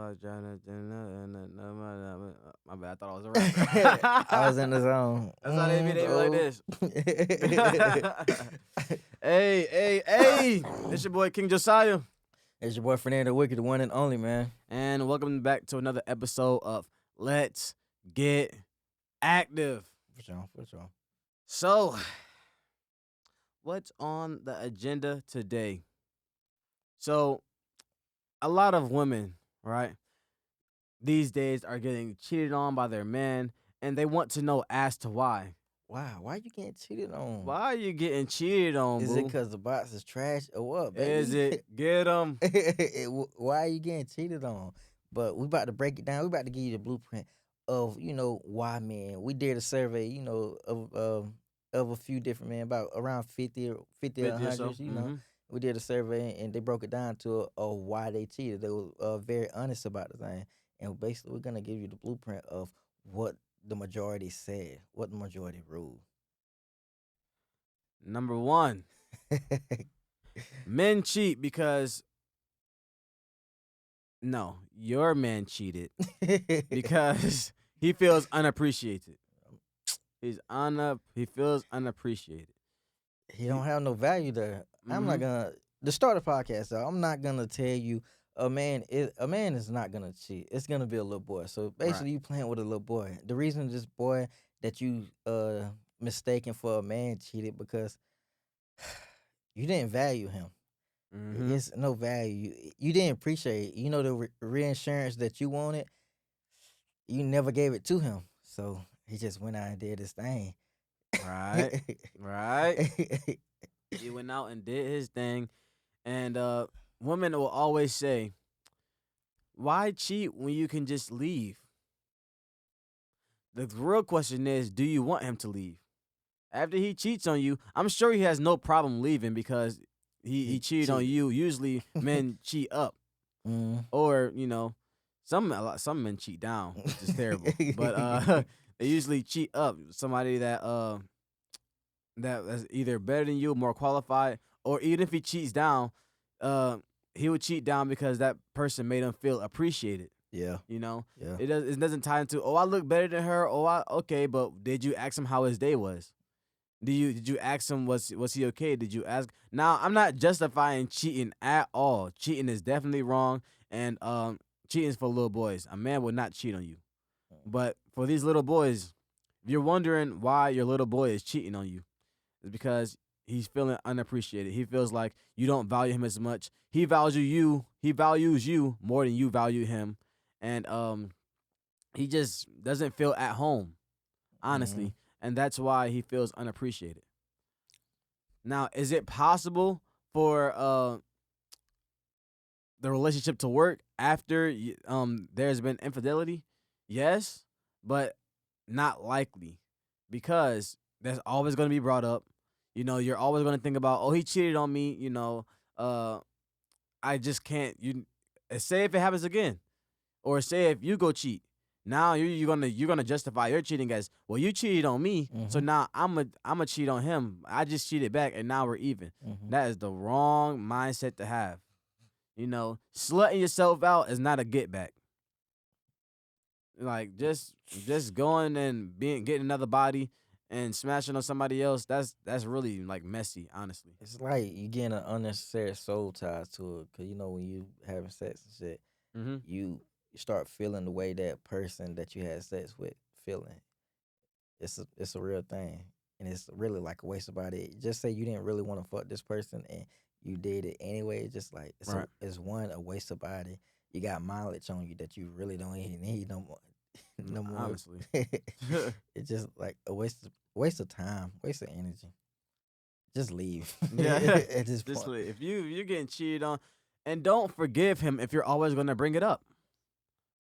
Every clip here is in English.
My bad. I thought I was a rapper. I was in the zone. That's how they be like this. Hey. It's your boy King Josiah. It's your boy Fernando Wicked, the one and only, man. And welcome back to another episode of Let's Get Active. For sure. So, what's on the agenda today? So, a lot of women, right, these days are getting cheated on by their men, and they want to know as to why. Wow, why you getting cheated on? Why are you getting cheated on, Is boo? it because the box is trash or what, baby? Is it? Get them. Why are you getting cheated on? But we about to break it down. We about to give you the blueprint of, why men. We did a survey, of a few different men, about around 50 or 100, so. We did a survey and they broke it down to why they cheated. They were very honest about the thing. And basically, we're going to give you the blueprint of what the majority said, what the majority ruled. Number one, men cheat because no, your man cheated because he feels unappreciated. He feels unappreciated. He don't have no value there. I'm not gonna to start a podcast though. I'm not gonna tell you a man is not gonna cheat. It's gonna be a little boy. So basically, you playing with a little boy. The reason this boy that you mistaken for a man cheated because you didn't value him. It's no value. You didn't appreciate it. The reinsurance that you wanted, you never gave it to him. So he just went out and did his thing. Right. He went out and did his thing. And women will always say, why cheat when you can just leave? The real question is, do you want him to leave? After he cheats on you, I'm sure he has no problem leaving because he cheated on you. Usually men cheat up. Or, some men cheat down, which is terrible. But they usually cheat up. Somebody that's either better than you, more qualified, or even if he cheats down, he would cheat down because that person made him feel appreciated. Yeah. Yeah. It doesn't tie into, I look better than her. Okay, but did you ask him how his day was? Did you ask him was he okay? Did you ask? Now, I'm not justifying cheating at all. Cheating is definitely wrong, and cheating is for little boys. A man would not cheat on you. But for these little boys, if you're wondering why your little boy is cheating on you, it's because he's feeling unappreciated. He feels like you don't value him as much. He values you more than you value him. And he just doesn't feel at home, honestly. And that's why he feels unappreciated. Now, is it possible for the relationship to work after there's been infidelity? Yes, but not likely, because that's always going to be brought up. You're always going to think about, he cheated on me. I just can't. Say if it happens again, or say if you go cheat. Now you're gonna justify your cheating as, well, you cheated on me, so now I'm a cheat on him. I just cheated back, and now we're even. That is the wrong mindset to have. Slutting yourself out is not a get back. Like just going and getting another body and smashing on somebody else. That's really like messy, honestly. It's like you getting an unnecessary soul ties to it, because when you having sex and shit, you start feeling the way that person that you had sex with feeling. It's a real thing, and it's really like a waste of body. Just say you didn't really want to fuck this person and you did it anyway. It's just like it's a waste of body. You got mileage on you that you really don't even need no more. No more. Honestly, it's just like a waste of time, waste of energy. Just leave. Yeah, At this just point. if you're getting cheated on, and don't forgive him if you're always gonna bring it up.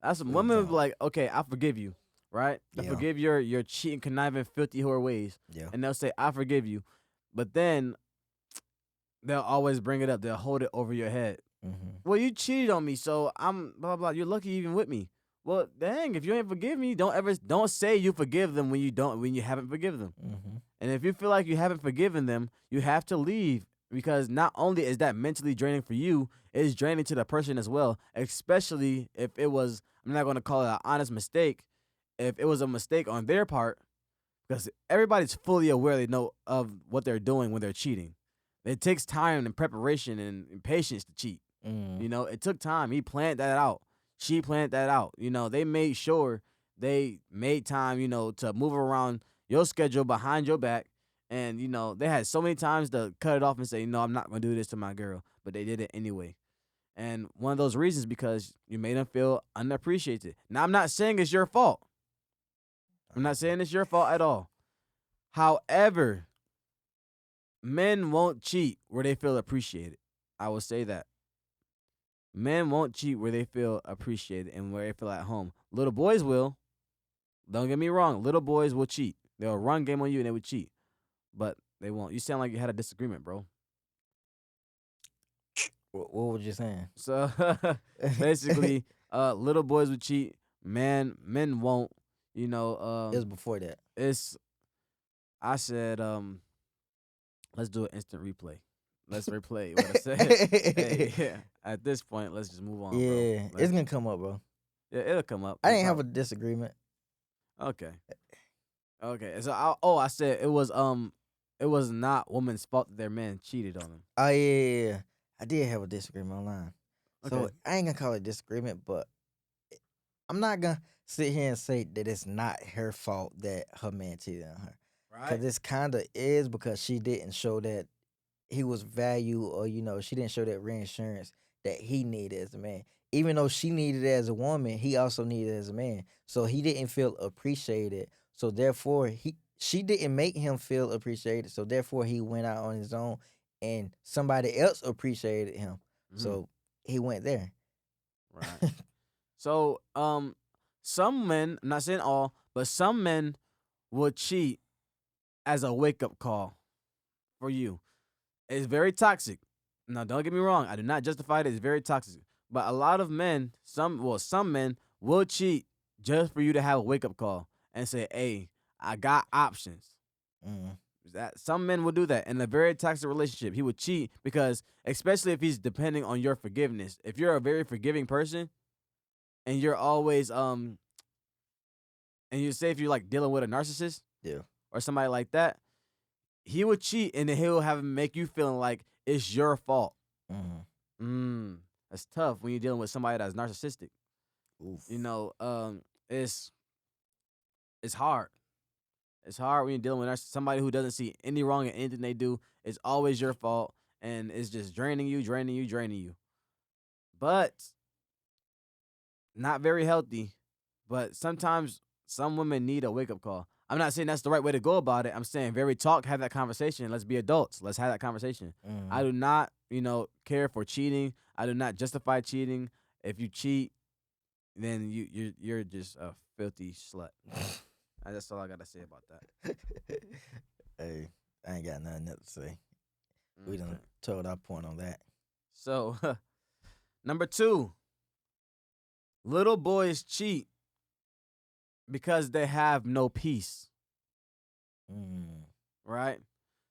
That's women will be like, okay, I forgive you, right? I forgive your cheating, conniving, filthy whore ways. Yeah. And they'll say, I forgive you. But then they'll always bring it up. They'll hold it over your head. Well, you cheated on me, so I'm blah blah. You're lucky you even with me. Well, dang, if you ain't forgive me, don't say you forgive them when you haven't forgiven them. And if you feel like you haven't forgiven them, you have to leave because not only is that mentally draining for you, it's draining to the person as well, especially if it was, I'm not going to call it an honest mistake, if it was a mistake on their part, because everybody's fully aware, they know of what they're doing when they're cheating. It takes time and preparation and patience to cheat. Mm. You know, it took time. He planned that out. She planned that out. You know, they made sure they made time, you know, to move around your schedule behind your back. And, you know, they had so many times to cut it off and say, no, I'm not going to do this to my girl. But they did it anyway. And one of those reasons because you made them feel unappreciated. Now, I'm not saying it's your fault. I'm not saying it's your fault at all. However, men won't cheat where they feel appreciated. I will say that. Men won't cheat where they feel appreciated and where they feel at home. Little boys will. Don't get me wrong. Little boys will cheat. They'll run game on you and they would cheat. But they won't. You sound like you had a disagreement, bro. What was you saying? So basically, little boys would cheat. Men won't. You know, It was before that. it's I said, let's do an instant replay. Let's replay what I said. Hey, yeah. At this point, let's just move on, Yeah, bro. it's gonna come up, bro. Yeah, it'll come up. I didn't have a disagreement. Okay. Okay. So I said it was not woman's fault that their man cheated on them. Oh yeah. I did have a disagreement online. So Okay. I ain't gonna call it disagreement, but I'm not gonna sit here and say that it's not her fault that her man cheated on her. Right. Cause this kinda is because she didn't show that he was value, or she didn't show that reassurance that he needed as a man. Even though she needed it as a woman, he also needed it as a man. So he didn't feel appreciated. So therefore she didn't make him feel appreciated. So therefore he went out on his own and somebody else appreciated him. Mhm. So he went there. Right. So some men, I'm not saying all, but some men will cheat as a wake up call for you. It's very toxic. Now, don't get me wrong. I do not justify it. It's very toxic. But a lot of men, some men will cheat just for you to have a wake up call and say, "Hey, I got options." Mm. That some men will do that in a very toxic relationship. He would cheat because, especially if he's depending on your forgiveness. If you're a very forgiving person and you're always and you say if you're like dealing with a narcissist, Yeah. or somebody like that, he would cheat and then he'll have him make you feeling like it's your fault. Mm. That's tough when you're dealing with somebody that's narcissistic. Oof. You know, it's hard. It's hard when you're dealing with somebody who doesn't see any wrong in anything they do. It's always your fault, and it's just draining you, draining you, draining you. But not very healthy. But sometimes some women need a wake up call. I'm not saying that's the right way to go about it. I'm saying have that conversation. Let's be adults. Let's have that conversation. I do not, care for cheating. I do not justify cheating. If you cheat, then you're just a filthy slut. That's all I gotta say about that. Hey, I ain't got nothing else to say. We Okay. done told our point on that. So, number 2, little boys cheat because they have no peace. Right?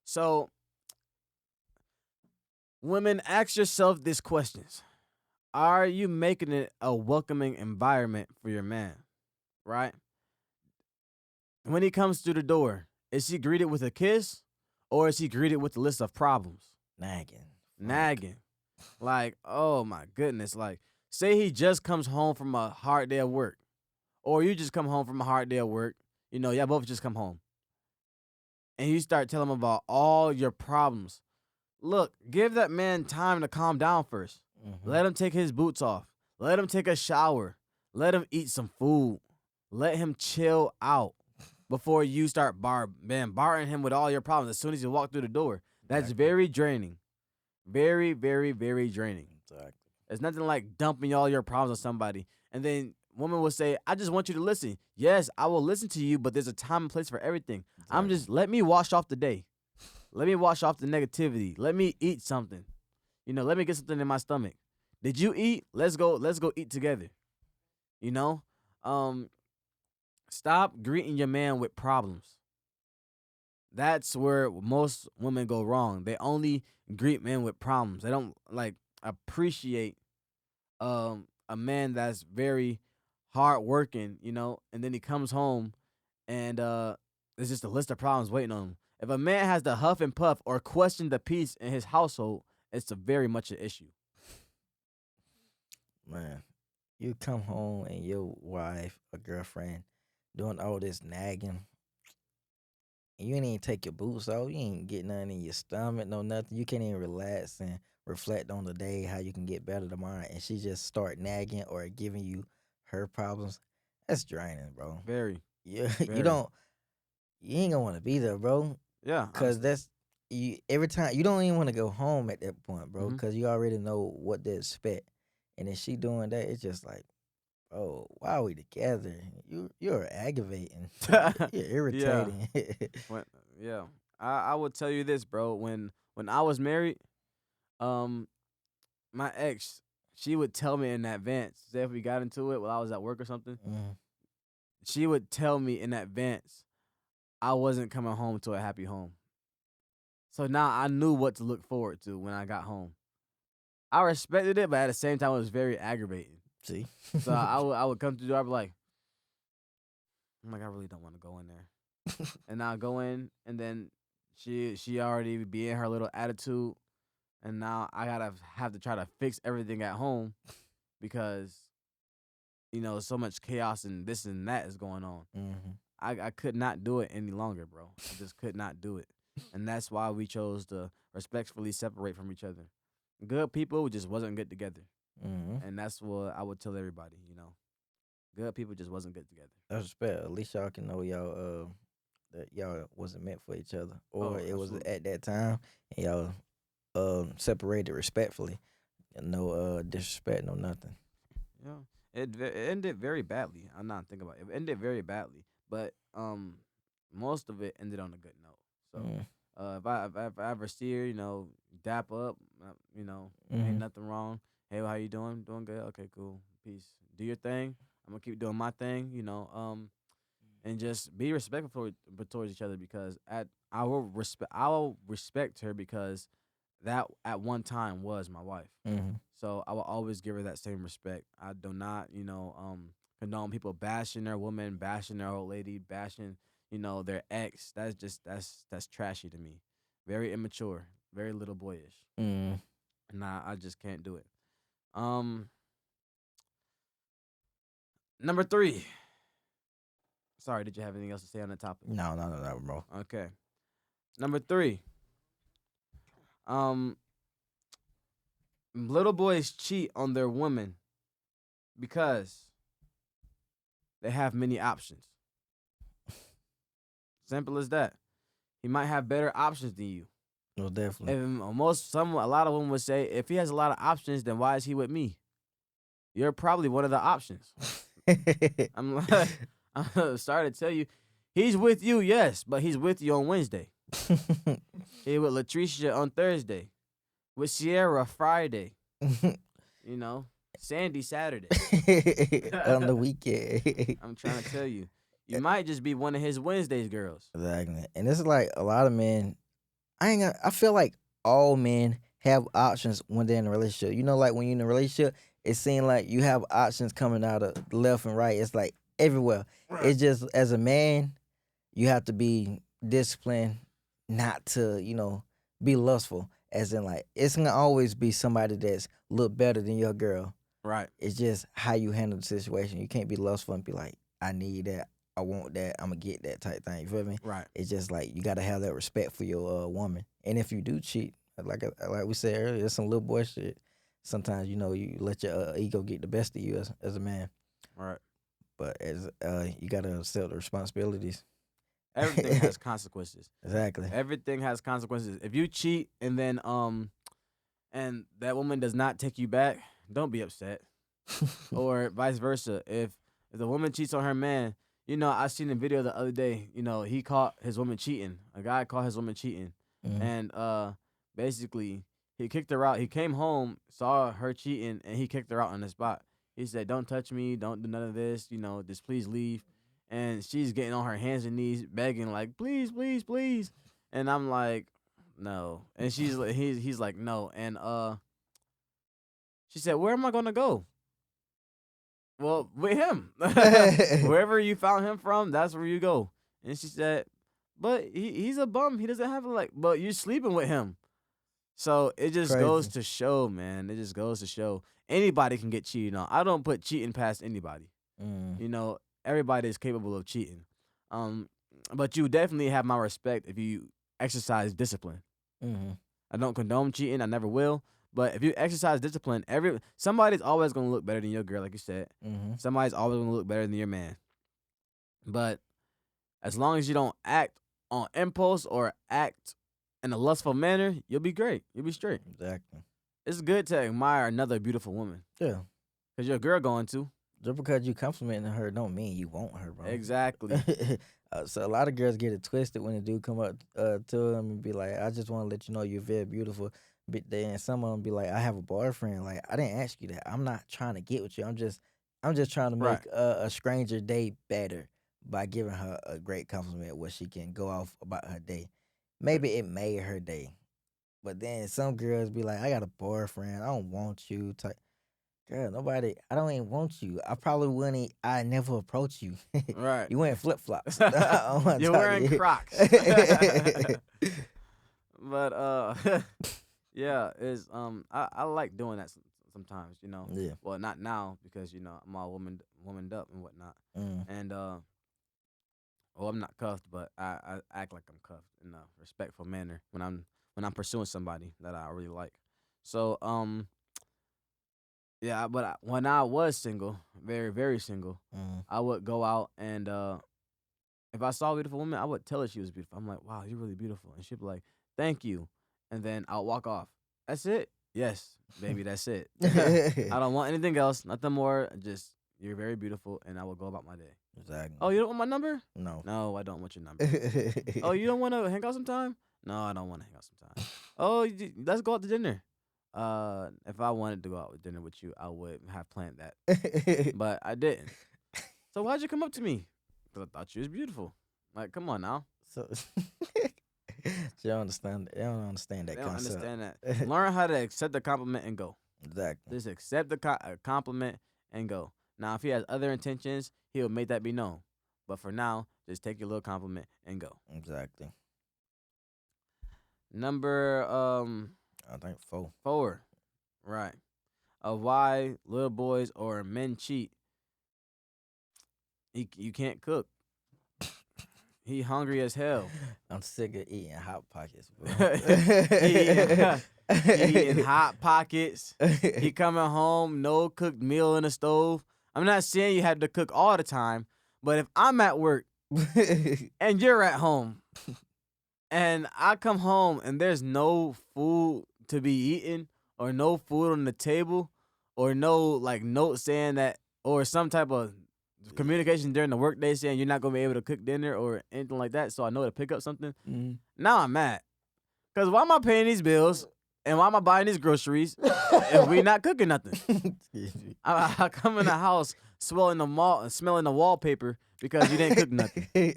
So, women, ask yourself these questions. Are you making it a welcoming environment for your man? Right? When he comes through the door, is he greeted with a kiss or is he greeted with a list of problems? Nagging. Like, oh my goodness. Like, say he just comes home from a hard day of work, or you just come home from a hard day of work. Y'all both just come home. And you start telling him about all your problems. Look, give that man time to calm down first. Mm-hmm. Let him take his boots off. Let him take a shower. Let him eat some food. Let him chill out before you start bombarding him with all your problems as soon as you walk through the door. That's Exactly. very draining. Very, very, very draining. Exactly. It's nothing like dumping all your problems on somebody. And then woman will say, I just want you to listen. Yes, I will listen to you, but there's a time and place for everything. Exactly. Let me wash off the day. Let me wash off the negativity. Let me eat something. Let me get something in my stomach. Did you eat? Let's go eat together. Stop greeting your man with problems. that's where most women go wrong. They only greet men with problems. They don't like appreciate a man that's very hard working, and then he comes home and there's just a list of problems waiting on him. If a man has the huff and puff or question the peace in his household, it's a very much an issue. Man, you come home and your wife or girlfriend doing all this nagging, and you ain't even take your boots off. You ain't get nothing in your stomach, no nothing. You can't even relax and reflect on the day, how you can get better tomorrow. And she just start nagging or giving you her problems. That's draining, bro. Very, You very. don't, you ain't gonna want to be there, bro. Yeah. Cause that's you. Every time you don't even want to go home at that point, bro. Mm-hmm. Cause you already know what to expect. And then she doing that, it's just like, oh, why are we together? You're aggravating. You're Yeah. irritating. When, yeah. I would tell you this, bro. When I was married, um, my ex, she would tell me in advance. Say if we got into it while I was at work or something, Mm. she would tell me in advance I wasn't coming home to a happy home. So now I knew what to look forward to when I got home. I respected it, but at the same time, it was very aggravating. See, So I would come to the door, I'd be like, I'm like, I really don't want to go in there. And I'll go in, and then she already be in her little attitude, and now I gotta have to try to fix everything at home because so much chaos and this and that is going on. hmm I could not do it any longer, bro. I just could not do it, and that's why we chose to respectfully separate from each other. Good people just wasn't good together, hmm and that's what I would tell everybody. Good people just wasn't good together. that's respect. At least y'all can know y'all that y'all wasn't meant for each other, or Oh, it was absolutely. at that time, and y'all separated respectfully. No disrespect, no nothing. Yeah, it ended very badly. I'm not thinking about it. It ended very badly, but most of it ended on a good note. So, Mm. if I ever see her, dap up, ain't Mm-hmm. nothing wrong. Hey, how you doing? Doing good. Okay, cool. Peace. Do your thing. I'm gonna keep doing my thing. And just be respectful towards each other because I will respect her because that at one time was my wife. Mm-hmm. So I will always give her that same respect. I do not, condone people bashing their woman, bashing their old lady, bashing, their ex. That's trashy to me. Very immature, very little boyish. Mm. Nah, I just can't do it. Um, Number 3. Sorry, did you have anything else to say on the topic? No, no, no, no, bro. Okay. Number 3. Um, Little boys cheat on their women because they have many options. Simple as that. He might have better options than you. No, definitely. And a lot of women would say, if he has a lot of options, then why is he with me? You're probably one of the options. I'm like, I'm sorry to tell you, he's with you, yes, but he's with you on Wednesday. He with Latricia on Thursday, with Sierra Friday. Sandy Saturday. On the weekend. I'm trying to tell you, you might just be one of his Wednesdays girls. Exactly. And it's like a lot of men, I feel like all men have options when they're in a relationship. Like when you're in a relationship, it seems like you have options coming out of left and right. It's like everywhere. It's just as a man, you have to be disciplined not to, be lustful. As in like it's gonna always be somebody that's look better than your girl. Right. It's just how you handle the situation. You can't be lustful and be like, I need that, I want that, I'm gonna get that type thing. You feel me? Right. It's just like you gotta have that respect for your woman. And if you do cheat, like we said earlier, it's some little boy shit. Sometimes you let your ego get the best of you as a man. Right. But as you gotta accept the responsibilities. Everything has consequences. Exactly. Everything has consequences. If you cheat and that woman does not take you back, don't be upset. Or vice versa. If the woman cheats on her man, I seen a video the other day. He caught his woman cheating. A guy caught his woman cheating, Mhm. and basically he kicked her out. He came home, saw her cheating, and he kicked her out on the spot. He said, "Don't touch me. Don't do none of this. Just please leave." and she's getting on her hands and knees begging like, please, please, please, and I'm like, no, and he's like, no, and she said, where am I gonna go? Well, with him, wherever you found him from, that's where you go. And she said, but he's a bum. He doesn't have but you're sleeping with him. So it just goes Crazy. to show, man. It just goes to show anybody can get cheated on. I don't put cheating past anybody. Mm. You know, everybody is capable of cheating. Um, but you definitely have my respect if you exercise discipline. Mm-hmm. I don't condone cheating. I never will. But if you exercise discipline, somebody's always gonna look better than your girl, like you said. Mm-hmm. Somebody's always gonna look better than your man. But as long as you don't act on impulse or act in a lustful manner, you'll be great. You'll be straight. Exactly. It's good to admire another beautiful woman. Yeah. Cause your girl going to. Just because you complimenting her don't mean you want her, bro. Exactly. So a lot of girls get it twisted when a dude come up to them and be like, I just want to let you know you're very beautiful. But then some of them be like, I have a boyfriend. Like, I didn't ask you that. I'm not trying to get with you. I'm just trying to make a stranger day better by giving her a great compliment where she can go off about her day. Maybe it made her day. But then some girls be like, I got a boyfriend. I don't want you. Girl, nobody, I don't even want you. I probably wouldn't, I never approach you. Right. You wearing flip flops. You're wearing Crocs. But yeah, is I like doing that sometimes, you know. Yeah. Well, not now because you know I'm all womaned up and whatnot, Mm. and well, I'm not cuffed, but I act like I'm cuffed in a respectful manner when I'm pursuing somebody that I really like. So yeah, but when I was single, very very single, Mm. I would go out and if I saw a beautiful woman, I would tell her she was beautiful. I'm like, wow, you're really beautiful, and she'd be like, thank you, and then I'll walk off. That's it. Yes, baby, that's it. I don't want anything else, nothing more. Just you're very beautiful, and I will go about my day. Exactly. Oh, you don't want my number? No. No, I don't want your number. Oh, you don't want to hang out sometime? No, I don't want to hang out sometime. Oh, let's go out to dinner. If I wanted to go out with dinner with you, I would have planned that, but I didn't. So why'd you come up to me? Because I thought you was beautiful. Like, come on now. So they don't understand. They don't understand that They don't concept. understand that. Learn how to accept the compliment and go. Exactly. Just accept the compliment and go. Now, if he has other intentions, he'll make that be known. But for now, just take your little compliment and go. Exactly. Number I think 4. 4, right? Of why little boys or men cheat. You can't cook. He hungry as hell. I'm sick of eating hot pockets, bro. Eating hot pockets. He coming home, no cooked meal in the stove. I'm not saying you have to cook all the time, but if I'm at work and you're at home and I come home and there's no food to be eaten or no food on the table or no like note saying that or some type of communication during the workday saying you're not gonna be able to cook dinner or anything like that, so I know to pick up something. Mm. Now I'm mad. Cause why am I paying these bills and why am I buying these groceries if we not cooking nothing? I come in the house smelling the wallpaper because you didn't cook nothing.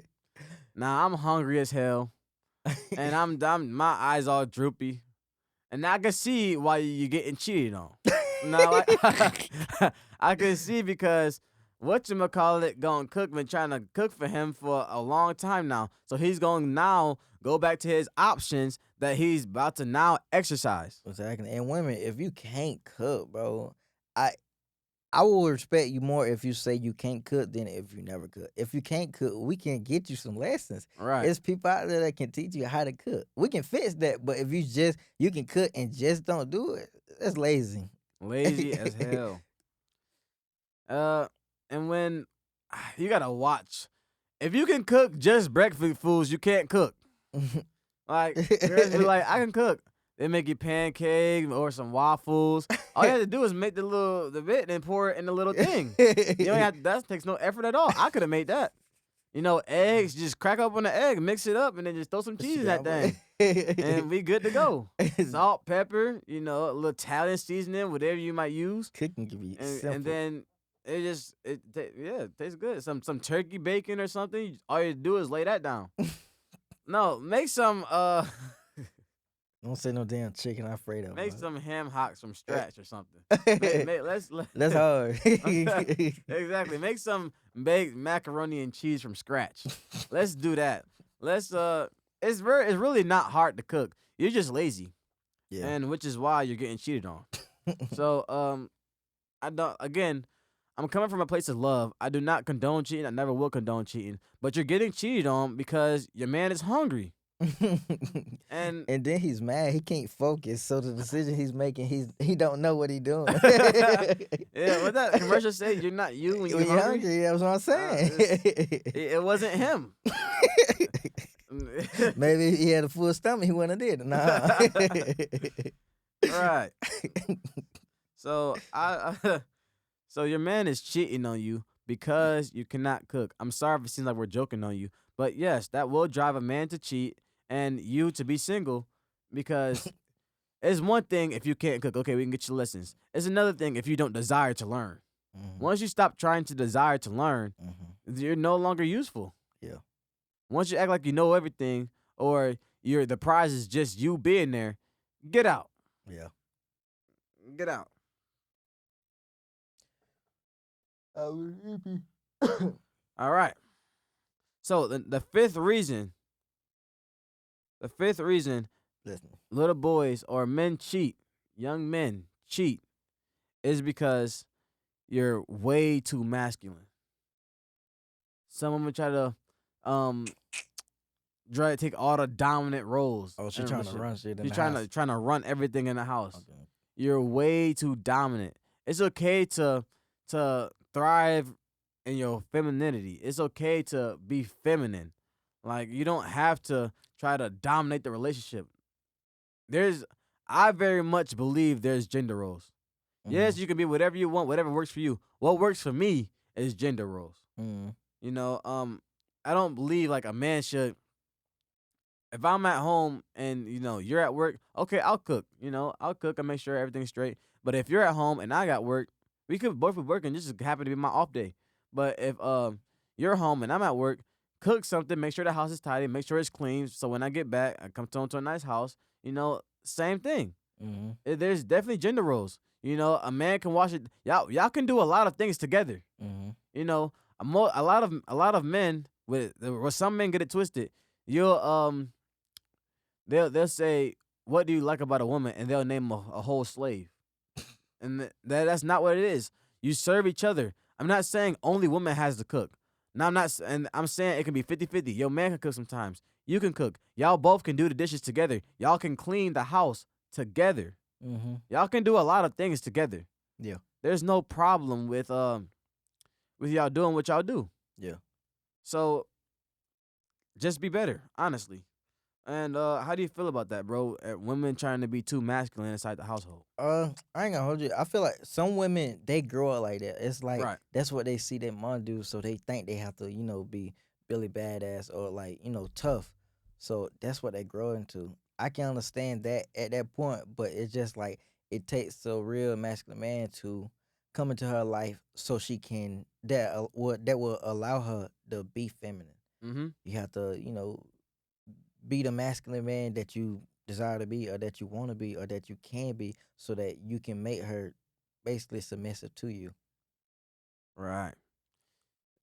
Now I'm hungry as hell, and I'm my eyes all droopy, and I can see why you're getting cheated on. Now I can see because whatchamacallit been trying to cook for him for a long time now. So he's going to now go back to his options that he's about to now exercise. Exactly. And women, if you can't cook, bro, I will respect you more if you say you can't cook than if you never cook. If you can't cook, we can get you some lessons. Right. There's people out there that can teach you how to cook. We can fix that, but if you can cook and just don't do it, that's lazy. Lazy as hell. And when you gotta watch, if you can cook just breakfast foods, you can't cook. Like girls be like, I can cook. They make you pancakes or some waffles. All you have to do is make the bit and pour it in the little thing. You don't have that takes no effort at all. I could have made that. You know, eggs, just crack up on the egg, mix it up, and then just throw some cheese in that thing. And we good to go. Salt, pepper, you know, a little Italian seasoning, whatever you might use. Cooking can be And simple. then it tastes good. Some turkey bacon or something. All you do is lay that down. No, make some Don't say no damn chicken Alfredo. make Man. some ham hocks from scratch or something. Let's That's hard. exactly. Make some baked macaroni and cheese from scratch. Let's do that. Let's it's really not hard to cook. You're just lazy. Yeah. And which is why you're getting cheated on. So I'm coming from a place of love. I do not condone cheating. I never will condone cheating. But you're getting cheated on because your man is hungry. And then he's mad. He can't focus. So the decision he's making, he don't know what he's doing. yeah, what that commercial say? You're not you when you're hungry. That's what I'm saying. It wasn't him. Maybe he had a full stomach. He wouldn't have did it. Nah. Right. So so your man is cheating on you because you cannot cook. I'm sorry if it seems like we're joking on you, but yes, that will drive a man to cheat and you to be single because it's one thing if you can't cook. Okay, we can get you lessons. It's another thing if you don't desire to learn. Mhm. Once you stop trying to desire to learn, you're no longer useful. Yeah. Once you act like you know everything or the prize is just you being there, get out. Yeah. Get out. All right. So the fifth reason Listen. little boys or men cheat, young men cheat, is because you're way too masculine. Some of them try to take all the dominant roles. Oh, she's trying to run shit in She's the trying house. to run everything in the house. Okay. You're way too dominant. It's okay to thrive in your femininity. It's okay to be feminine. Like you don't have to try to dominate the relationship. I very much believe there's gender roles. Yes, you can be whatever you want, whatever works for you. What works for me is gender roles. You know, I don't believe like a man should. If I'm at home and you're at work, okay, I'll cook. I'll cook and make sure everything's straight. But if you're at home and I got work, we could both be working. Just happen to be my off day. But if you're home and I'm at work, cook something, make sure the house is tidy, make sure it's clean. So when I get back, I come home to a nice house. Same thing. There's definitely gender roles. A man can wash it. Y'all can do a lot of things together. A lot of men with some men get it twisted. They'll say, "What do you like about a woman?" and they'll name a whole slave. And that's not what it is. You serve each other. I'm not saying only woman has to cook. Now I'm saying it can be 50-50. Your man can cook sometimes. You can cook. Y'all both can do the dishes together. Y'all can clean the house together. Y'all can do a lot of things together. Yeah. There's no problem with y'all doing what y'all do. Yeah. So just be better, honestly. And how do you feel about that, bro? Women trying to be too masculine inside the household. I ain't gonna hold you. I feel like some women, they grow up like that. It's like Right. that's what they see their mom do, so they think they have to, be really badass or like, tough. So that's what they grow into. I can understand that at that point, but it's just like it takes a real masculine man to come into her life so she can that will allow her to be feminine. You have to, be the masculine man that you desire to be or that you want to be or that you can be so that you can make her basically submissive to you. Right.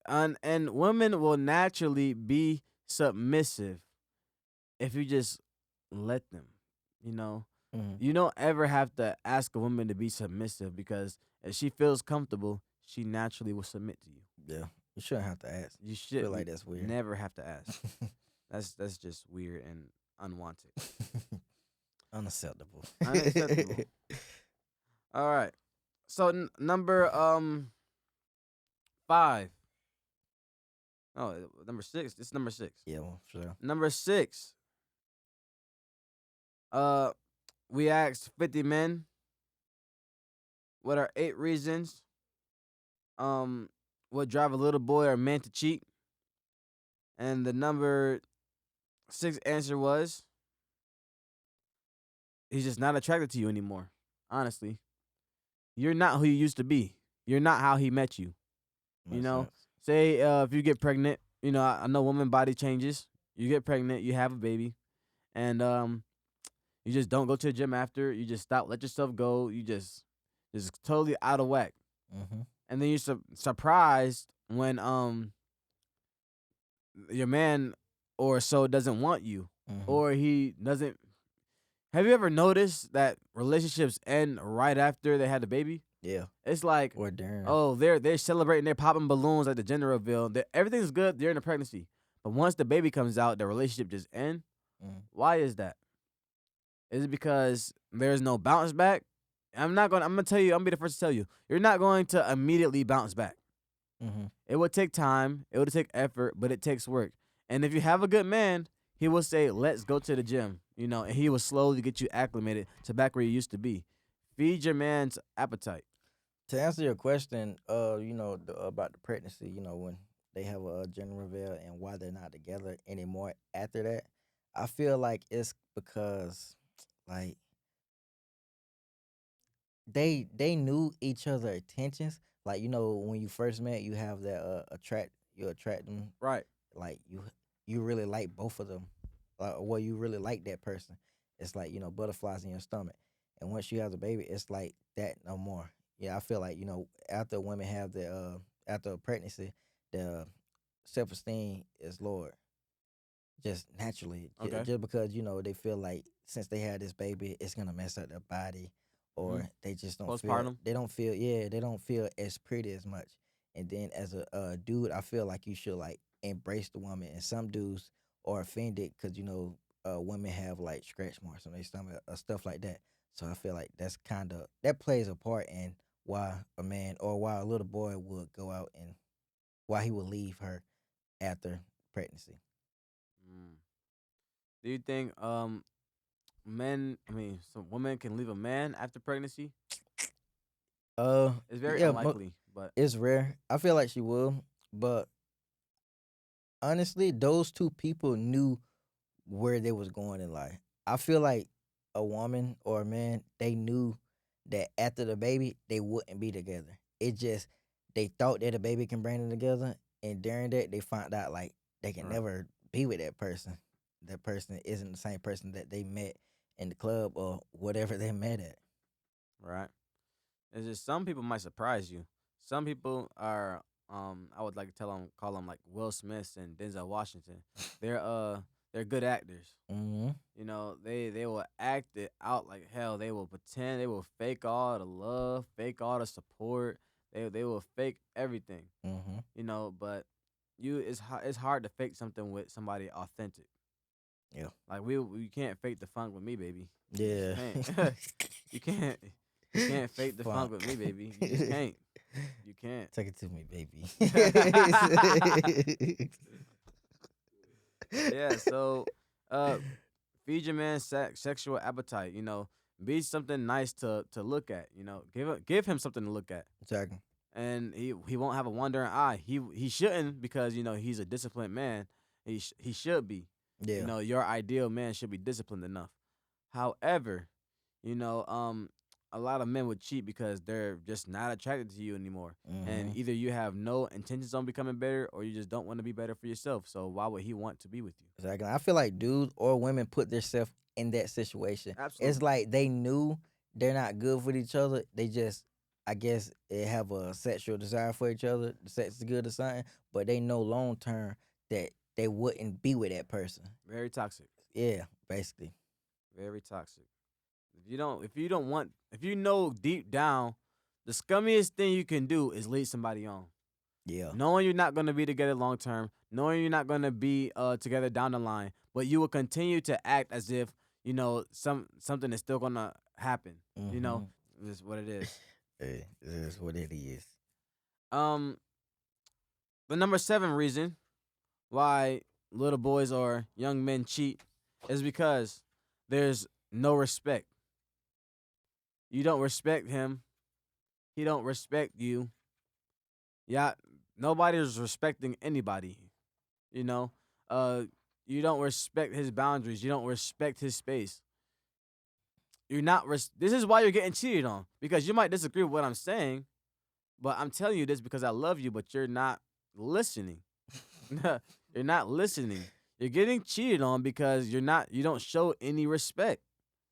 And women will naturally be submissive if you just let them. You don't ever have to ask a woman to be submissive because if she feels comfortable, she naturally will submit to you. Yeah. You shouldn't have to ask. You should feel like that's weird. Never have to ask. That's just weird and unwanted. Unacceptable. All right. So number 5. Oh, number 6. It's number 6. Yeah, well, sure. Number 6. We asked 50 men what are 8 reasons what drive a little boy or man to cheat. And the number 6 answer was he's just not attracted to you anymore. Honestly, you're not who you used to be. you're not how he met you. You Makes know, sense. say if you get pregnant, I know woman body changes. You get pregnant, you have a baby, and you just don't go to the gym after. You just stop, let yourself go. You just totally out of whack, Mm-hmm. and then you're surprised when your man or so doesn't want you, Mm-hmm. or he doesn't. Have you ever noticed that relationships end right after they had the baby? Yeah. It's like, Or Darren. oh, they're celebrating, they're popping balloons at the gender reveal. Everything's good during the pregnancy, but once the baby comes out, the relationship just ends. Mm-hmm. Why is that? Is it because there's no bounce back? I'm gonna tell you. I'm gonna be the first to tell you. You're not going to immediately bounce back. Mm-hmm. It would take time. It would take effort, but it takes work. And if you have a good man, he will say, "Let's go to the gym," and he will slowly get you acclimated to back where you used to be. Feed your man's appetite. To answer your question, about the pregnancy, when they have a gender reveal and why they're not together anymore after that, I feel like it's because, like, they knew each other intentions. Like, when you first met, you have that you attract them, Right. like you really like both of them, well, you really like that person. It's like, butterflies in your stomach, and once you have the baby, it's like that no more. Yeah, I feel like, after women have the after a pregnancy, the self-esteem is lowered just naturally, Okay. just because they feel like since they had this baby, it's gonna mess up their body, Mm. or they just don't feel Postpartum. they don't feel as pretty as much. And then as a dude, I feel like you should like embrace the woman. And some dudes are offended because women have like scratch marks on their stomach or stuff like that. So I feel like that plays a part in why a man or why a little boy would go out and why he would leave her after pregnancy. Mm. Do you think men? I mean, some women can leave a man after pregnancy? It's very Yeah, unlikely, but it's rare. I feel like she will, but honestly, those two people knew where they was going in life. I feel like a woman or a man, they knew that after the baby, they wouldn't be together. It just they thought that a baby can bring them together, and during that, they found out like they can right, never be with that person. That person isn't the same person that they met in the club or whatever they met at. right. It's just some people might surprise you. Some people are I would like to call them like Will Smiths and Denzel Washington. They're they're good actors. Mm-hmm. They will act it out like hell. They will pretend. They will fake all the love, fake all the support. They will fake everything. Mm-hmm. But it's hard to fake something with somebody authentic. Yeah. Like we can't fake the funk with me, baby. You just Yeah. can't. you can't you can't fake the funk with Fuck. me, baby. You just can't. You can't. Take it to me, baby. Yeah. So, uh, feed your man sexual appetite. Be something nice to look at. Give him something to look at, Exactly. and he won't have a wandering eye. He shouldn't because he's a disciplined man. He should be. Yeah. Your ideal man should be disciplined enough. However, you know, um, a lot of men would cheat because they're just not attracted to you anymore. And Mm-hmm. either you have no intentions on becoming better or you just don't want to be better for yourself. So why would he want to be with you? Exactly. I feel like dudes or women put themselves in that situation. It's Absolutely. like they knew they're not good with each other. They just, I guess, they have a sexual desire for each other. The sex is good or something, but they know long term that they wouldn't be with that person. Very toxic. Yeah, basically. Very toxic. If you know deep down, the scummiest thing you can do is lead somebody on. Yeah. Knowing you're not going to be together long term, knowing you're not going to be together down the line, but you will continue to act as if something is still going to happen. You know, Mm-hmm. this is what it is. Hey, it is what it is. Um, the number 7 reason why little boys or young men cheat is because there's no respect. You don't respect him. He don't respect you. Yeah, nobody is respecting anybody. You know, uh, you don't respect his boundaries. You don't respect his space. You're not. This is why you're getting cheated on because you might disagree with what I'm saying, But I'm telling you this because I love you, but you're not listening. You're not listening. You're getting cheated on because you don't show any respect.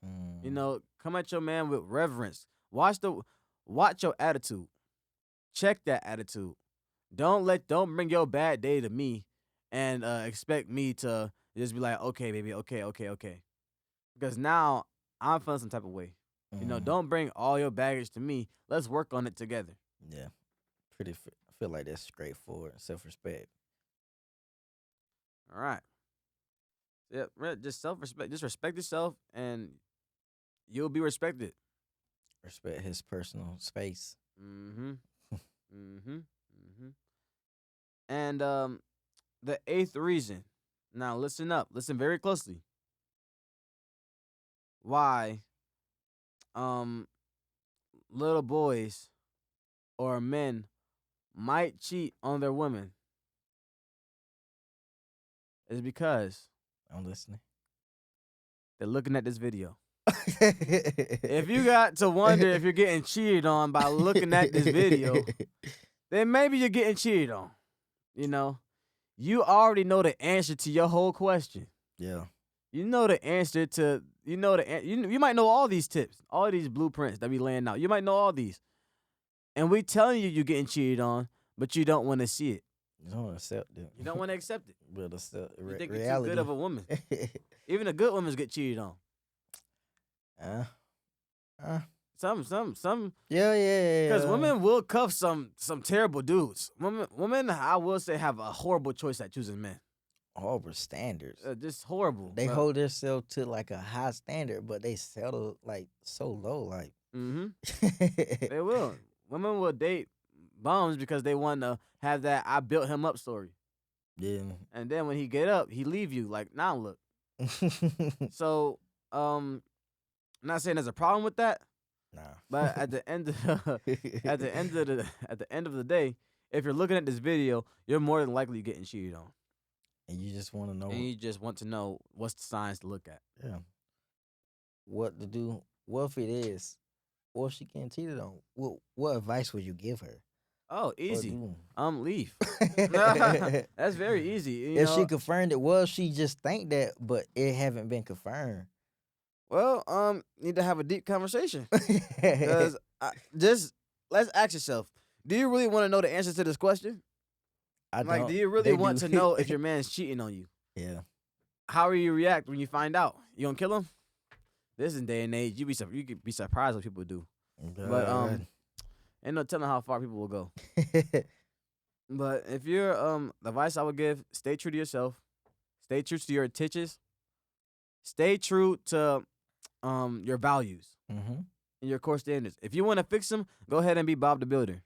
Mm. Come at your man with reverence. Watch your attitude. Check that attitude. Don't bring your bad day to me and expect me to just be like, okay, baby, okay, okay, okay. Because now I'm feeling some type of way. Mm. Don't bring all your baggage to me. Let's work on it together. Yeah, I feel like that's straightforward self respect. All right. Yeah, just self respect. Just respect yourself, and you'll be respected. Respect his personal space. Mm-hmm. Mm-hmm. Mm-hmm. And the eighth reason. Now listen up. Listen very closely. Why um little boys or men might cheat on their women is because I'm listening. they're looking at this video. If you got to wonder if you're getting cheated on by looking at this video, then maybe you're getting cheated on. You know, you already know the answer to your whole question. Yeah. You know the answer to you might know all these tips, all these blueprints that we laying out. You might know all these, and we telling you you're getting cheated on, but you don't want to see it. You don't accept it. You don't want to accept it. But accept You think you're too reality. good of a woman. Even the good women get cheated on. uh, uh, Some. yeah. Because women will cuff some terrible dudes. Women, I will say, have a horrible choice at choosing men. Horrible standards. Just horrible. They hold themselves to like a high standard, but they settle like so low. Like, They will. Women will date bums because they want to have that "I built him up" story. Yeah. And then when he get up, he leave you like, now look. So, I'm not saying there's a problem with that. Nah. But at the end of at the end of the day, if you're looking at this video, you're more than likely getting cheated on. And you just want to know. And you just want to know what's the signs to look at. Yeah. What to do? What if it is? What if she getting cheated on? What advice would you give her? Oh, easy. Leave. If That's very easy. You know, she confirmed it, well, she just think that, but it haven't been confirmed. well, need to have a deep conversation. Because just let's ask yourself: do you really want to know the answer to this question? Don't. Do you really They want do. to know if your man's cheating on you? Yeah. How will you react when you find out? You gonna kill him? This is day and age. You could be surprised what people do. But ain't no telling how far people will go. But if you're the advice I would give, stay true to yourself. Stay true to your intentions. Stay true to your values and your core standards. If you want to fix them, go ahead and be Bob the Builder.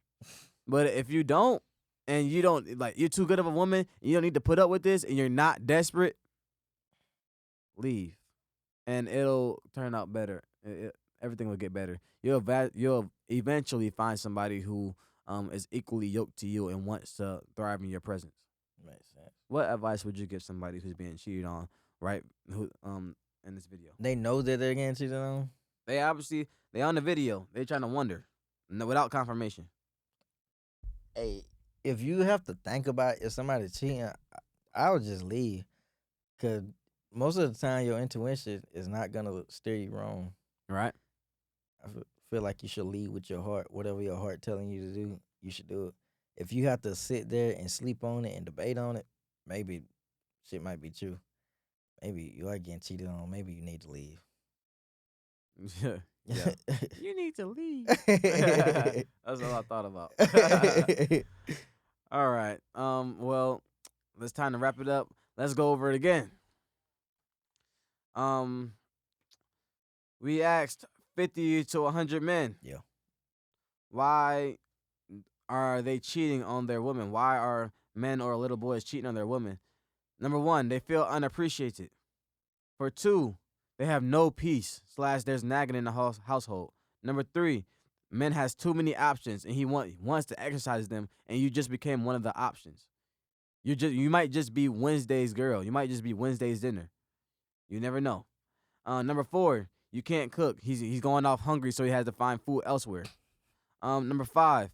But if you don't, and you don't you're too good of a woman, you don't need to put up with this, and you're not desperate, leave, and it'll turn out better. Everything will get better. You'll eventually find somebody who is equally yoked to you and wants to thrive in your presence. Makes sense. What advice would you give somebody who's being cheated on, right? Who in this video? They know that they're getting cheated on. They obviously on the video. They're trying to wonder, without confirmation. Hey, if you have to think about if somebody cheating, I would just leave, cause most of the time your intuition is not gonna steer you wrong. Right. I feel like you should lead with your heart. Whatever your heart telling you to do, you should do it. If you have to sit there and sleep on it and debate on it, maybe shit might be true. Maybe you are getting cheated on. Maybe you need to leave. Yeah. You need to leave. That's all I thought about. All right. Well, it's time to wrap it up. Let's go over it again. We asked 50 to 100 men. Yeah. Why are they cheating on their women? Why are men or little boys cheating on their women? Number one, they feel unappreciated. For two, they have no peace / there's nagging in the household. Number three, men has too many options and he wants to exercise them, and you just became one of the options. You might just be Wednesday's girl. You might just be Wednesday's dinner. You never know. Number four, you can't cook. He's going off hungry, so he has to find food elsewhere. Number five,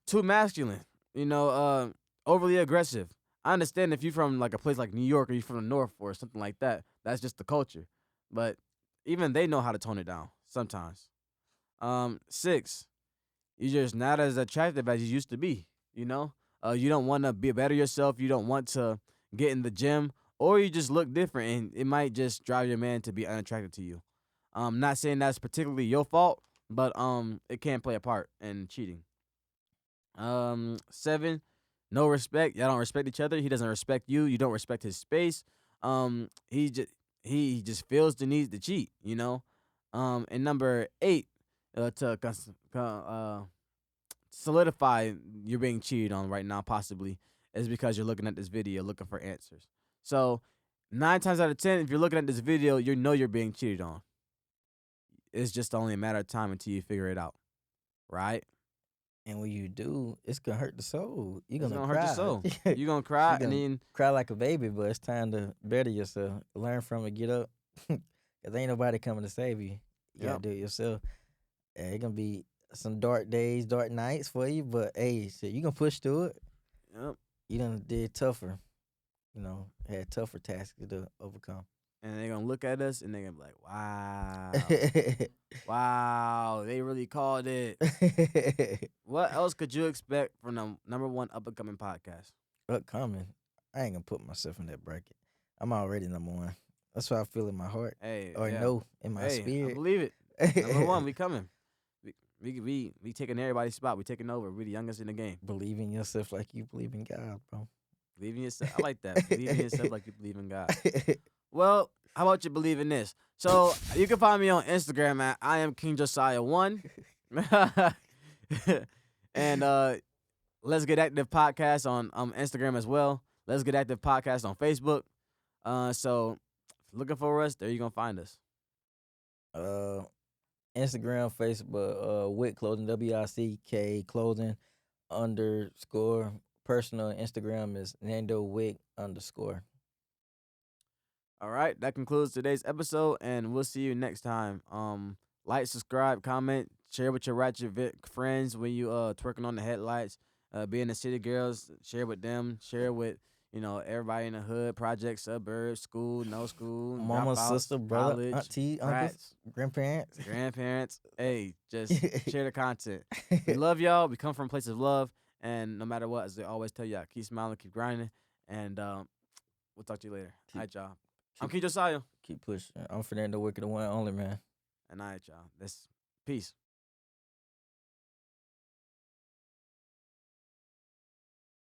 too masculine. You know, overly aggressive. I understand if you're from like a place like New York or you're from the North or something like that. That's just the culture. But even they know how to tone it down sometimes. 6, you're just not as attractive as you used to be. You know, you don't want to be better yourself. You don't want to get in the gym, or you just look different, and it might just drive your man to be unattracted to you. Not saying that's particularly your fault, but it can play a part in cheating. 7, no respect. Y'all don't respect each other. He doesn't respect you. You don't respect his space. He just feels the need to cheat. You know. And number 8, to solidify you're being cheated on right now, possibly, is because you're looking at this video looking for answers. So 9 times out of 10, if you're looking at this video, you know you're being cheated on. It's just only a matter of time until you figure it out, right? And when you do, it's gonna hurt the soul. You're It's gonna gonna hurt your cry. soul. You're gonna You're cry, and gonna then cry like a baby, but it's time to better yourself. Learn from it, get up. Cause ain't nobody coming to save you. You gotta yep, do it yourself. And it gonna be some dark days, dark nights for you, but hey, shit, you gonna push through it. yep. You done did tougher, had tougher tasks to overcome. And they're gonna look at us and they're gonna be like, "Wow, wow, they really called it." What else could you expect from the number one up and coming podcast? Upcoming. I ain't gonna put myself in that bracket. I'm already number one. That's what I feel in my heart. Hey, Or yeah, no, in my hey, I spirit. believe it. Number one, we coming. We taking everybody's spot. We taking over. We the youngest in the game. Believe in yourself like you believe in God, bro. Believe in yourself. I like that. Believe in yourself like you believe in God. Well, how about you believe in this? So you can find me on Instagram at I am King Josiah 1. And Let's Get Active Podcast on Instagram as well. Let's Get Active Podcast on Facebook. So looking for us, there you're gonna find us. uh Instagram, Facebook, Wick Clothing, WICK Clothing _ personal Instagram is Nando Wick _. All right, that concludes today's episode, and we'll see you next time. Like, subscribe, comment, share with your ratchet friends when you twerking on the headlights. Being the city girls, share with them. Share with everybody in the hood, project, suburbs, school, no school, Mama, dropouts, sister, brother, college, auntie, uncles, brats, grandparents. grandparents. Hey, just share the content. We love y'all. We come from a place of love, and no matter what, as they always tell y'all, keep smiling, keep grinding, and we'll talk to you later. All right, y'all. I'm King Josiah. Keep pushing. I'm Fernando Wick, the one and only, man. And all right, y'all. That's peace.